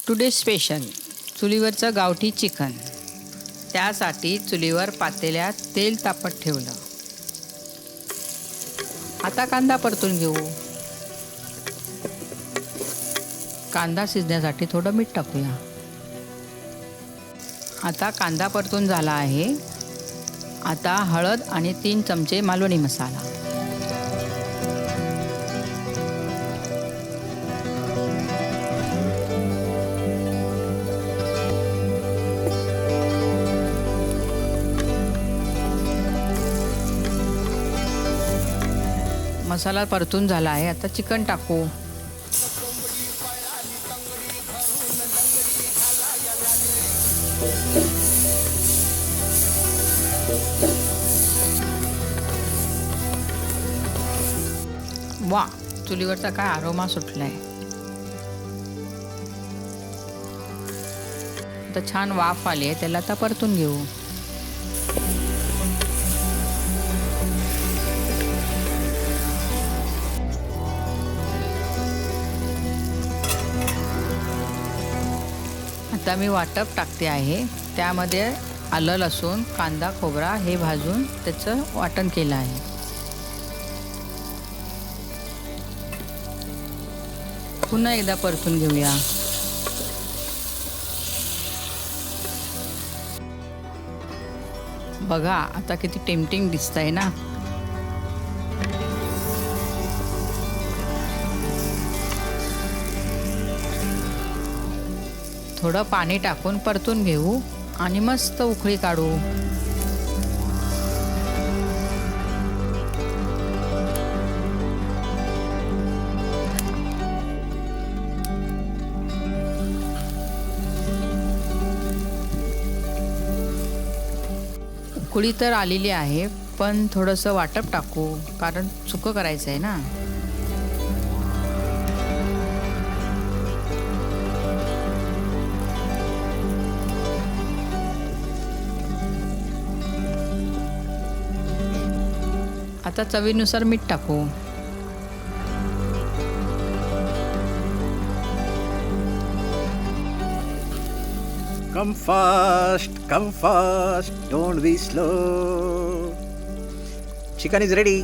Today special चुलीवरचं गावठी chicken. त्यासाठी चुलीवर पातेल्यात तेल तापत ठेवलं. आता कांदा परतून घेऊ. कांदा शिजण्यासाठी थोडं मीठ टाकूया. आता कांदा परतून झाला आहे. आता हळद आणि 3 चमचे मालवणी मसाला. मसाला परतून झाला आहे. आता चिकन टाकू. वा, चुलीवरचा काय आरोमा सुटलाय. आता छान वाफ आली आहे. त्याला आता परतून घेऊ. आता मी वाटप टाकते आहे. त्यामध्ये आलं, लसूण, कांदा, खोबरा हे भाजून त्याचं वाटण केलं आहे. पुन्हा एकदा परतून घेऊया. बघा आता किती टेम्पटिंग दिसतंय ना. थोडं पाणी टाकून परतून घेऊ आणि मस्त उकळी काढू. उकळी तर आलेली आहे, पण थोडंसं वाटप टाकू, कारण सुकं करायचं आहे ना. आता चवीनुसार मीठ टाकू. Come fast, don't be slow. Chicken is ready.